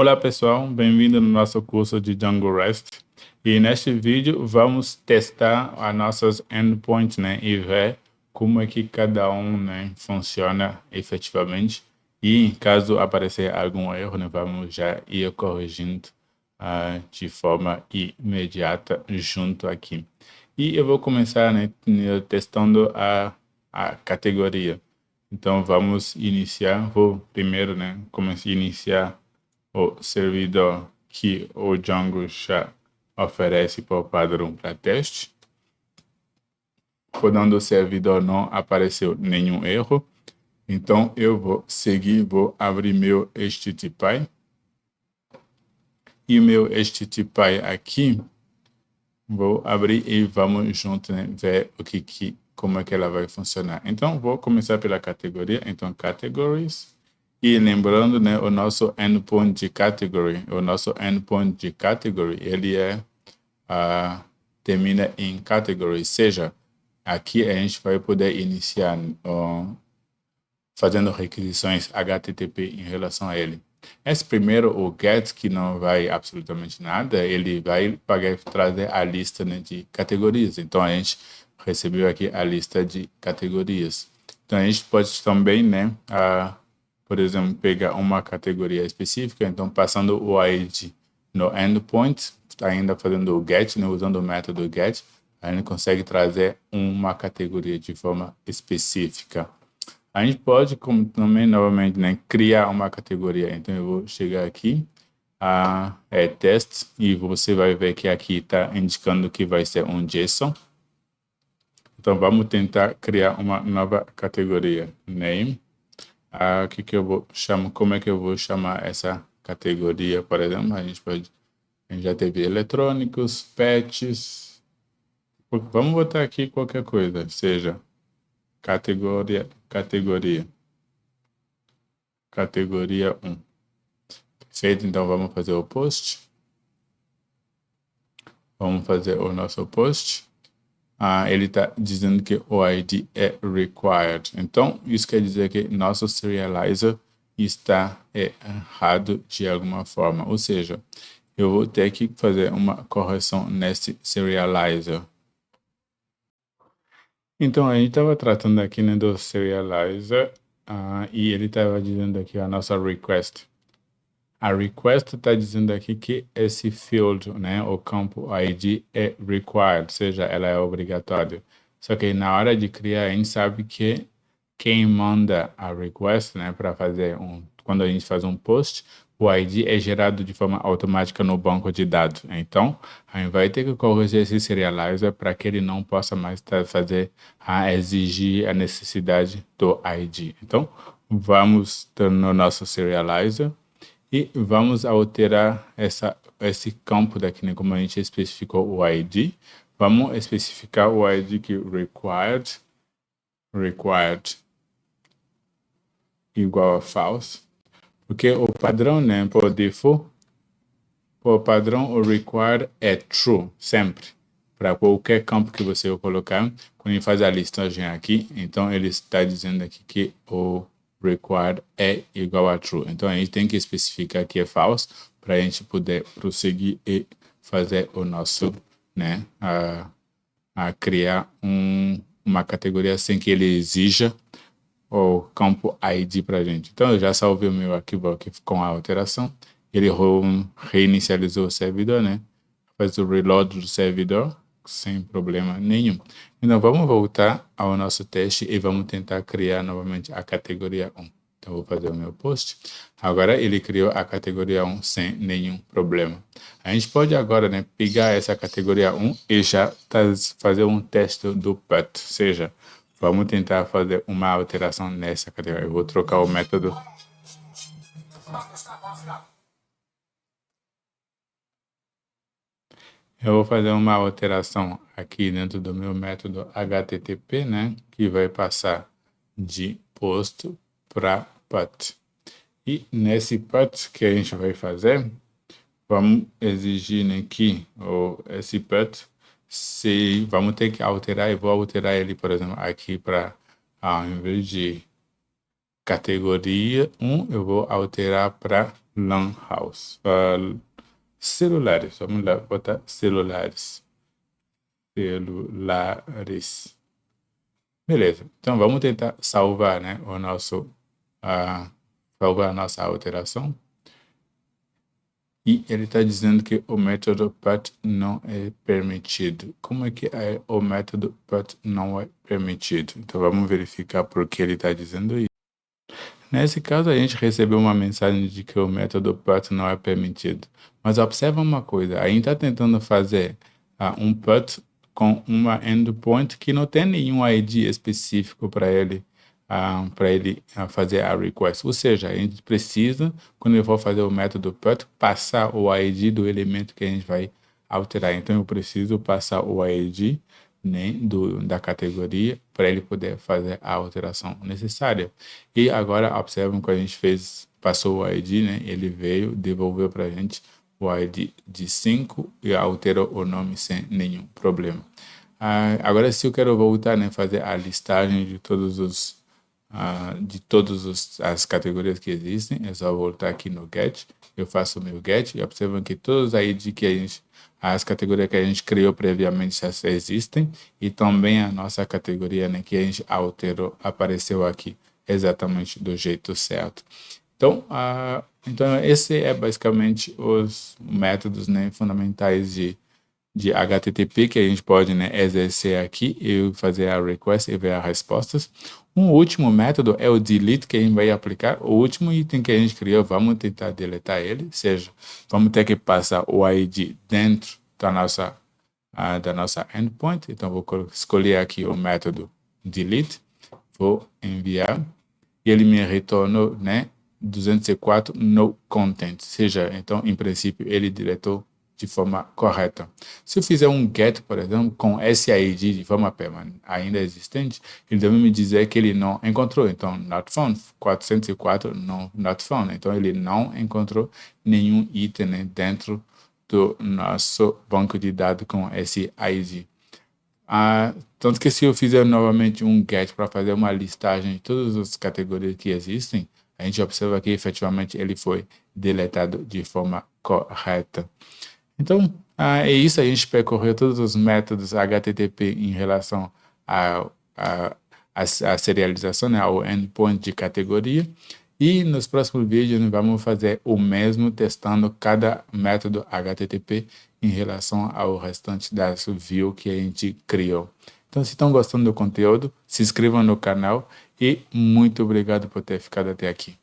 Olá pessoal, bem-vindo no nosso curso de Django REST. E neste vídeo vamos testar as nossas endpoints, né, e ver como é que cada um, né, funciona efetivamente. E caso aparecer algum erro, né, vamos já ir corrigindo de forma imediata junto aqui. E eu vou começar, né, testando a categoria. Então vamos iniciar, vou primeiro, né, iniciar o servidor que o Django já oferece por padrão para teste. Quando o servidor não apareceu nenhum erro, então eu vou seguir, vou abrir meu HTTP. E meu HTTP aqui, vou abrir e vamos junto, né, ver como é que ela vai funcionar. Então, vou começar pela categoria. Então, categories. E lembrando, né, o nosso endpoint de category, ele termina em category, seja, aqui a gente vai poder iniciar fazendo requisições HTTP em relação a ele. Esse primeiro, o get, que não vai absolutamente nada, ele vai trazer a lista, né, de categorias. Então, a gente recebeu aqui a lista de categorias. Então, a gente pode também, né, por exemplo, pegar uma categoria específica, então passando o ID no endpoint, ainda fazendo o get, né, usando o método get, a gente consegue trazer uma categoria de forma específica. A gente pode também, novamente, né, criar uma categoria. Então, eu vou chegar aqui, test, e você vai ver que aqui está indicando que vai ser um JSON. Então, vamos tentar criar uma nova categoria, name. Que eu vou chamar, como é que eu vou chamar essa categoria, por exemplo? A gente já teve eletrônicos, pets. Vamos botar aqui qualquer coisa, seja categoria 1. Feito, então vamos fazer o post. Vamos fazer o nosso post. Ele está dizendo que o ID é required. Então, isso quer dizer que nosso serializer está errado de alguma forma. Ou seja, eu vou ter que fazer uma correção nesse serializer. Então, a gente estava tratando aqui, né, do serializer e ele estava dizendo aqui a nossa request. A request está dizendo aqui que esse field, né, o campo ID é required, ou seja, ela é obrigatória. Só que na hora de criar, a gente sabe que quem manda a request, né, para fazer quando a gente faz um post, o ID é gerado de forma automática no banco de dados. Então, a gente vai ter que corrigir esse serializer para que ele não possa mais exigir a necessidade do ID. Então, vamos no nosso serializer. E vamos alterar esse campo daqui, né? Como a gente especificou o ID. Vamos especificar o ID que required igual a false. Porque o padrão, né? Por default, o o required é true, sempre. Para qualquer campo que você colocar, quando ele faz a listagem aqui, então ele está dizendo aqui que o required é igual a true. Então, a gente tem que especificar que é false para a gente poder prosseguir e fazer o nosso, né, a criar uma categoria sem que ele exija o campo ID para a gente. Então, eu já salvei o meu arquivo aqui com a alteração. Ele reinicializou o servidor, né? Faz o reload do servidor sem problema nenhum. Então, vamos voltar ao nosso teste e vamos tentar criar novamente a categoria 1. Então, vou fazer o meu post. Agora, ele criou a categoria 1 sem nenhum problema. A gente pode agora, né, pegar essa categoria 1 e já fazer um teste do put. Ou seja, vamos tentar fazer uma alteração nessa categoria. Eu vou trocar o método. Eu vou fazer uma alteração aqui dentro do meu método HTTP, né? Que vai passar de post para put. E nesse put que a gente vai fazer, vamos exigir, né, que esse put, vamos ter que alterar, eu vou alterar ele, por exemplo, aqui para, ao invés de categoria 1, eu vou alterar para LAN house. Celulares, vamos lá, botar celulares. Beleza, então vamos tentar salvar, né, salvar a nossa alteração. E ele está dizendo que o método put não é permitido. Como é que o método put não é permitido? Então vamos verificar por que ele está dizendo isso. Nesse caso, a gente recebeu uma mensagem de que o método put não é permitido. Mas observa uma coisa, a gente está tentando fazer um put com uma endpoint que não tem nenhum ID específico para ele fazer a request. Ou seja, a gente precisa, quando eu for fazer o método put, passar o ID do elemento que a gente vai alterar. Então, eu preciso passar o ID, né, da categoria para ele poder fazer a alteração necessária. E agora, observam que a gente passou o ID, né, ele veio, devolveu para a gente o ID de 5 e alterou o nome sem nenhum problema. Agora, se eu quero voltar, né, fazer a listagem de todas as categorias que existem, é só voltar aqui no get, eu faço o meu get e observam que todos aí as categorias que a gente criou previamente já existem e também a nossa categoria, né, que a gente alterou apareceu aqui exatamente do jeito certo. Então, esse é basicamente os métodos, né, fundamentais de HTTP que a gente pode, né, exercer aqui e fazer a request e ver as respostas. Um último método é o delete que a gente vai aplicar. O último item que a gente criou, vamos tentar deletar ele, ou seja, vamos ter que passar o ID dentro da nossa endpoint. Então, vou escolher aqui o método delete, vou enviar e ele me retornou, né, 204 no content, ou seja, então, em princípio, ele deletou de forma correta. Se eu fizer um get, por exemplo, com esse ID de forma permanente, ainda existente, ele deve me dizer que ele não encontrou. Então, not found, 404 not found. Então, ele não encontrou nenhum item, né, dentro do nosso banco de dados com esse ID. Tanto que se eu fizer novamente um get para fazer uma listagem de todas as categorias que existem, a gente observa que efetivamente ele foi deletado de forma correta. Então, é isso, a gente percorreu todos os métodos HTTP em relação à serialização, né, ao endpoint de categoria. E nos próximos vídeos nós vamos fazer o mesmo, testando cada método HTTP em relação ao restante das views que a gente criou. Então, se estão gostando do conteúdo, se inscrevam no canal e muito obrigado por ter ficado até aqui.